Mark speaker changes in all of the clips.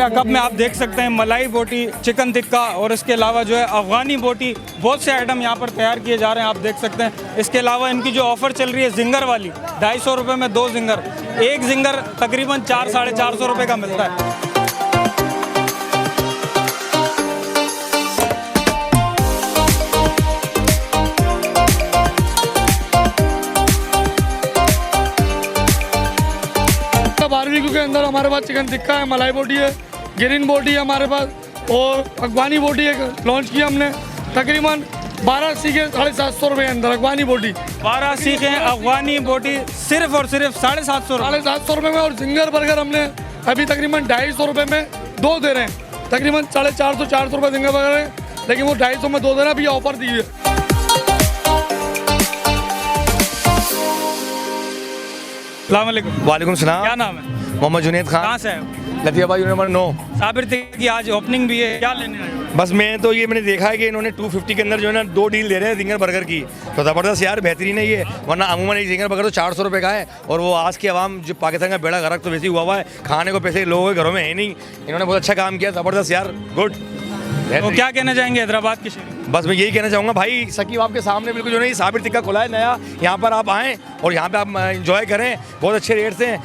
Speaker 1: मेरे कप में आप देख सकते हैं मलाई बोटी, चिकन टिक्का और इसके अलावा जो है अफगानी बोटी, बहुत से आइटम यहाँ पर तैयार किए जा रहे हैं, आप देख सकते हैं। इसके अलावा इनकी जो ऑफ़र चल रही है जिंगर वाली, 250 रुपये में 2 जिंगर, एक जिंगर तकरीबन 400-450 रुपये का मिलता है।
Speaker 2: बारबेक्यू के अंदर हमारे पास चिकन टिक्का है, मलाई बोटी है, ग्रीन बोटी है हमारे पास और अफगानी बोटी है लॉन्च किया हमने। तकरीबन 12 सीखें 750 रुपये के अंदर अफगानी बोटी,
Speaker 1: 12 सीखें अफगानी बोटी सिर्फ और सिर्फ 750
Speaker 2: रुपये में। और जिंगर बर्गर हमने अभी तकरीबन 250 रुपये में 2 दे रहे हैं। तकरीबन 450 रुपये जिंगर बर्गर है, लेकिन वो 250 में 2 दे रहे हैं, अभी ऑफर दी है।
Speaker 1: वालेकुम सलाम। क्या नाम है?
Speaker 3: मोहम्मद जुनेद खान।
Speaker 1: कहाँ से है?
Speaker 3: लतियाबाद नंबर 9।
Speaker 1: साबिर टिक्का की आज ओपनिंग भी है, क्या लेने आए हो?
Speaker 3: बस मैं तो ये मैंने देखा है कि इन्होंने 250 के अंदर जो है ना 2 डील दे रहे हैं जिंगर बर्गर की, तो ज़बरदस्त यार, बेहतरीन है ये। वरना अमूमन एक जिंगर बर्गर तो 400 रुपये का है, और वो आज के अवाम जो पाकिस्तान का बेड़ा गर्क तो वैसे ही हुआ है, खाने को पैसे लोगों के घरों में है नहीं। इन्होंने बहुत अच्छा काम किया, ज़बरदस्त यार, गुड।
Speaker 1: तो क्या कहना चाहेंगे हैदराबाद के शहरी?
Speaker 3: बस मैं यही कहना चाहूँगा भाई, सकीब आपके सामने बिल्कुल जो नहीं साबिर टिक्का खुला है नया, यहाँ पर आप आएँ और यहाँ पे आप एंजॉय करें, बहुत अच्छे रेट से।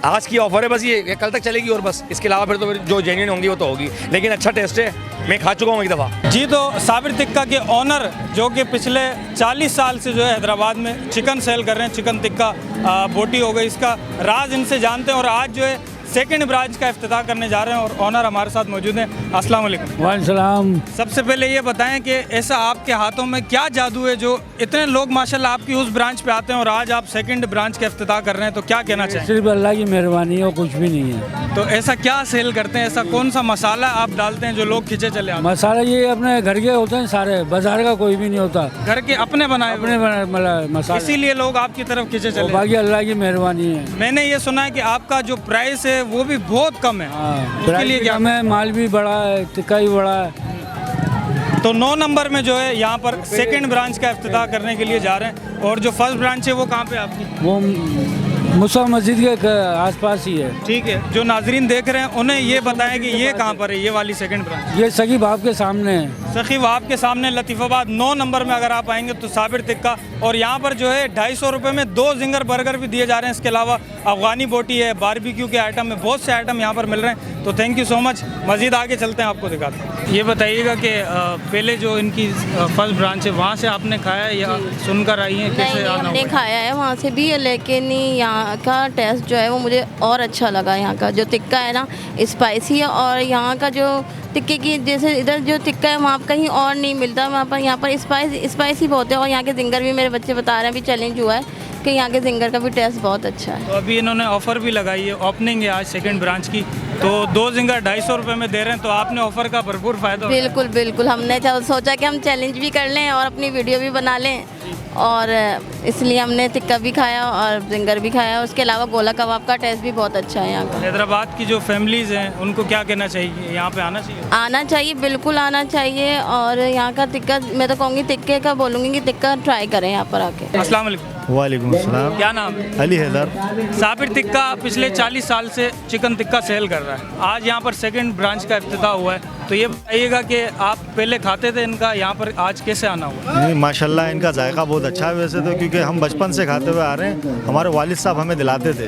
Speaker 3: आज की ऑफर है बस ये कल तक चलेगी, और बस इसके अलावा फिर तो जो जेन्युइन होंगी वो तो होगी, लेकिन अच्छा टेस्ट है, मैं खा चुका हूँ एक दफ़ा।
Speaker 1: जी, तो साबिर टिक्का के ऑनर जो कि पिछले 40 साल से जो है हैदराबाद में चिकन सेल कर रहे हैं, चिकन टिक्का बोटी हो गई, इसका राज इनसे जानते हैं। और आज जो है सेकंड ब्रांच का इफ्तिताह करने जा रहे हैं और ऑनर हमारे साथ मौजूद हैं। अस्सलाम वालेकुम।
Speaker 4: वालेकुम।
Speaker 1: सबसे पहले ये बताएं कि ऐसा आपके हाथों में क्या जादू है जो इतने लोग माशाल्लाह आपकी उस ब्रांच पे आते हैं और आज आप सेकंड ब्रांच का इफ्तिताह कर रहे हैं, तो क्या कहना चाहेंगे?
Speaker 4: सिर्फ अल्लाह की मेहरबानी है और कुछ भी नहीं है।
Speaker 1: तो ऐसा क्या सेल करते हैं, ऐसा कौन सा मसाला आप डालते हैं जो लोग खींचे चले आते हैं?
Speaker 4: मसाला ये अपने घर के होते हैं सारे, बाजार का कोई भी नहीं होता,
Speaker 1: घर के अपने बनाए हुए?
Speaker 4: मसाला,
Speaker 1: इसीलिए लोग आपकी तरफ खींचे चले।
Speaker 4: बाकी अल्लाह की मेहरबानी है।
Speaker 1: मैंने ये सुना है कि आपका जो प्राइस है वो भी बहुत कम है।
Speaker 4: उसके लिए क्या है, माल भी बड़ा है, टिक्का भी बड़ा है।
Speaker 1: तो 9 नंबर में जो है यहाँ पर सेकंड ब्रांच का इफ्तिताह करने के लिए जा रहे हैं, और जो फर्स्ट ब्रांच है वो कहाँ पे आपकी?
Speaker 4: वो मुसा मस्जिद के आसपास ही है।
Speaker 1: ठीक है, जो नाजरीन देख रहे हैं उन्हें ये बताएं कि ये कहाँ पर है, ये वाली सेकंड ब्रांच?
Speaker 4: ये सकीब आपके सामने है।
Speaker 1: सकीब आपके सामने लतीफ़ाबाद 9 नंबर में अगर आप आएंगे तो साबिर टिक्का, और यहाँ पर जो है 250 रुपये में 2 जिंगर बर्गर भी दिए जा रहे हैं। इसके अलावा अफगानी बोटी है, बारबेक्यू के आइटम में बहुत से आइटम यहाँ पर मिल रहे हैं। तो थैंक यू सो मच। मज़ीद आगे चलते हैं, आपको दिखाते हैं। ये बताइएगा कि पहले जो इनकी फर्स्ट ब्रांच है वहाँ से आपने खाया या सुनकर आई हैं? कैसे आना?
Speaker 5: हमने खाया है वहाँ से भी, लेकिन यहाँ का टेस्ट जो है वो मुझे और अच्छा लगा। यहाँ का जो टिक्का है ना स्पाइसी है, और यहाँ का जो टिक्के की जैसे इधर जो टिक्का है वहाँ कहीं और नहीं मिलता, वहाँ पर यहाँ पर स्पाइसी बहुत है। और यहाँ के जिंगर भी मेरे बच्चे बता रहे हैं, अभी चैलेंज हुआ है कि यहाँ के जिंगर का भी टेस्ट बहुत अच्छा है।
Speaker 1: तो अभी इन्होंने ऑफ़र भी लगाई है, ओपनिंग है आज सेकंड ब्रांच की, तो 2 जिंगर 250 रुपये में दे रहे हैं, तो आपने ऑफ़र का भरपूर फ़ायदा।
Speaker 5: बिल्कुल बिल्कुल, हमने सोचा कि हम चैलेंज भी कर लें और अपनी वीडियो भी बना लें, और इसलिए हमने टिक्का भी खाया और जिंगर भी खाया। उसके अलावा गोला कबाब का टेस्ट भी बहुत अच्छा है यहाँ का।
Speaker 1: हैदराबाद की जो फैमिलीज़ हैं उनको क्या कहना चाहिए, यहाँ पे आना चाहिए?
Speaker 5: आना चाहिए, बिल्कुल आना चाहिए। और यहाँ का टिक्का, मैं तो कहूँगी टिक्के का बोलूँगी कि टिक्का ट्राई करें यहाँ पर आके।
Speaker 1: अस्सलाम वालेकुम।
Speaker 6: वालेकुम अस्सलाम।
Speaker 1: क्या नाम है?
Speaker 6: अली हैदर।
Speaker 1: साबिर टिक्का पिछले 40 साल से चिकन टिक्का सेल कर रहा है, आज यहाँ पर सेकंड ब्रांच का इफ्तिताह हुआ है, तो ये बताइएगा कि आप पहले खाते थे इनका, यहाँ पर आज कैसे आना हुआ?
Speaker 6: नहीं माशाल्लाह इनका जायका बहुत अच्छा है वैसे तो, क्योंकि हम बचपन से खाते हुए आ रहे हैं, हमारे वालिद साहब हमें दिलाते थे।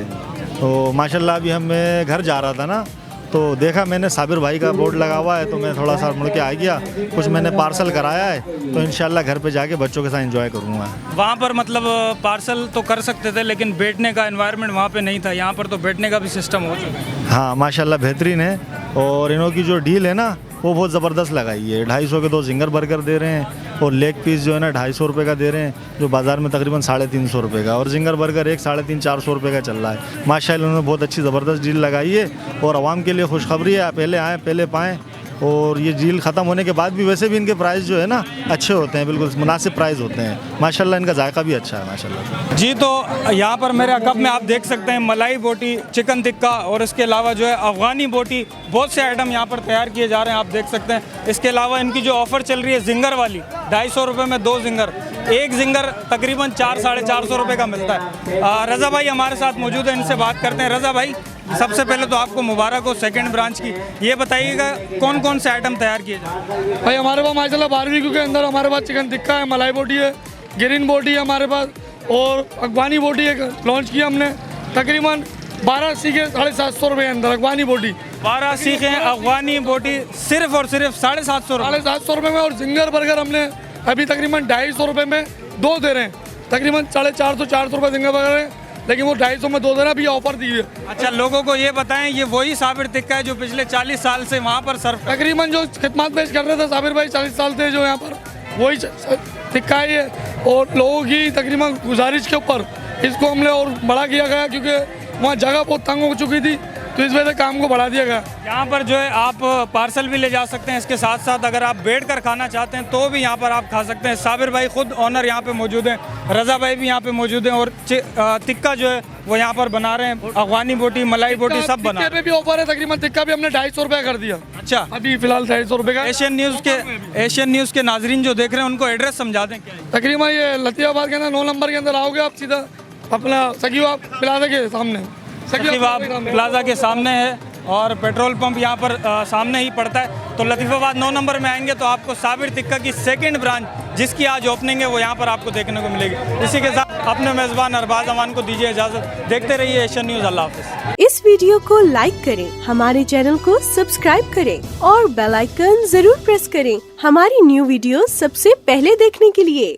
Speaker 6: तो माशाल्लाह अभी मैं घर जा रहा था ना, तो देखा मैंने साबिर भाई का बोर्ड लगा हुआ है, तो मैं थोड़ा सा मुड़ के आ गया, कुछ मैंने पार्सल कराया है, तो इंशाल्लाह घर पे जाके बच्चों के साथ एंजॉय करूँगा।
Speaker 1: वहाँ पर मतलब पार्सल तो कर सकते थे, लेकिन बैठने का एनवायरनमेंट वहाँ पे नहीं था, यहाँ पर तो बैठने का भी सिस्टम हो चुका है।
Speaker 6: हाँ माशाल्लाह बेहतरीन है, और इन्हों की जो डील है ना वो बहुत ज़बरदस्त लगाई है। 250 के 2 जिंगर बर्गर दे रहे हैं, और लेग पीस जो है ना 250 रुपये का दे रहे हैं, जो बाज़ार में तकरीबन 350 रुपये का, और जिंगर बर्गर एक 350-400 रुपये का चल रहा है। माशाल्लाह उन्होंने बहुत अच्छी ज़बरदस्त डील लगाई है, और आवाम के लिए खुशखबरी है, पहले आएँ पहले पाएँ। और ये डील ख़त्म होने के बाद भी वैसे भी इनके प्राइस जो है ना अच्छे होते हैं, बिल्कुल मुनासिब प्राइस होते हैं। माशाल्लाह इनका जायका भी अच्छा है माशाल्लाह।
Speaker 1: जी, तो यहाँ पर मेरे कप में आप देख सकते हैं मलाई बोटी, चिकन टिक्का और इसके अलावा जो है अफगानी बोटी, बहुत से आइटम यहाँ पर तैयार किए जा रहे हैं, आप देख सकते हैं। इसके अलावा इनकी जो ऑफ़र चल रही है जिंगर वाली, 250 रुपये में 2 जिंगर, एक जिंगर तकरीबन 400-450 रुपये का मिलता है। रज़ा भाई हमारे साथ मौजूद है, इनसे बात करते हैं। रज़ा भाई, सबसे पहले तो आपको मुबारक हो सेकंड ब्रांच की। ये बताइएगा कौन कौन से आइटम तैयार किए जा रहे हैं?
Speaker 2: भाई हमारे पास माशाल्लाह बारबेक्यू के अंदर हमारे पास चिकन टिक्का है, मलाई बोटी है, ग्रीन बोटी है हमारे पास, और अफगानी बोटी है लॉन्च किया हमने। तकरीबन 12 सीखे 750 रुपये के अंदर अफगानी बोटी।
Speaker 1: 12 सीखें अफगानी बोटी सिर्फ और सिर्फ 750 रुपये।
Speaker 2: 750 रुपये में। और जिंगर बर्गर हमने अभी तकरीबन 250 रुपये में 2 दे रहे हैं। तकरीबन 450 रुपये जिंगर बर्गर है, लेकिन वो 250 में 2 दे रहे हैं, अभी ऑफर दी है।
Speaker 1: अच्छा, लोगों को ये बताएं, ये वही साबिर टिक्का है जो पिछले 40 साल से वहाँ पर सर्व कर।
Speaker 2: तकरीबन जो खिदमत पेश कर रहे थे साबिर भाई 40 साल से जो यहाँ पर, वही टिक्का ही है। और लोगों की तकरीबन गुजारिश के ऊपर इसको हमने और बड़ा किया गया, क्योंकि वहाँ जगह बहुत तंग हो चुकी थी, तो इस वजह से काम को बढ़ा दिया गया।
Speaker 1: यहाँ पर जो है आप पार्सल भी ले जा सकते हैं, इसके साथ साथ अगर आप बैठ कर खाना चाहते हैं तो भी यहाँ पर आप खा सकते हैं। साबिर भाई खुद ऑनर यहाँ पे मौजूद हैं, रज़ा भाई भी यहाँ पे मौजूद हैं, और टिक्का जो है वो यहाँ पर बना रहे हैं। अफगानी बोटी, मलाई बोटी सब बना रहे हैं।
Speaker 2: भी ऑफर है, तकरीबन टिक्का भी हमने 250 रुपये कर दिया।
Speaker 1: अच्छा,
Speaker 2: अभी फिलहाल 250 रुपये का।
Speaker 1: एशियन न्यूज़ के नाजरीन जो देख रहे हैं उनको एड्रेस समझा दें क्या है?
Speaker 2: तकरीबन ये लतियाबाद के अंदर 9 नंबर के अंदर आओगे आप, सीधा अपना सखीवा प्लाजा के सामने,
Speaker 1: लतीफ़ाबाद प्लाजा के सामने है, और पेट्रोल पंप यहाँ पर सामने ही पड़ता है। तो लतीफ़ाबाद 9 नंबर में आएंगे तो आपको साबिर टिक्का की सेकंड ब्रांच, जिसकी आज ओपनिंग है, वो यहाँ पर आपको देखने को मिलेगी। इसी के साथ अपने मेज़बान अरबाज अमान को दीजिए इजाज़त। देखते रहिए एशियन न्यूज़। अल्लाह हाफ़िज़।
Speaker 7: इस वीडियो को लाइक करें, हमारे चैनल को सब्सक्राइब करें और बेल आइकन जरूर प्रेस करें हमारी न्यू वीडियो सबसे पहले देखने के लिए।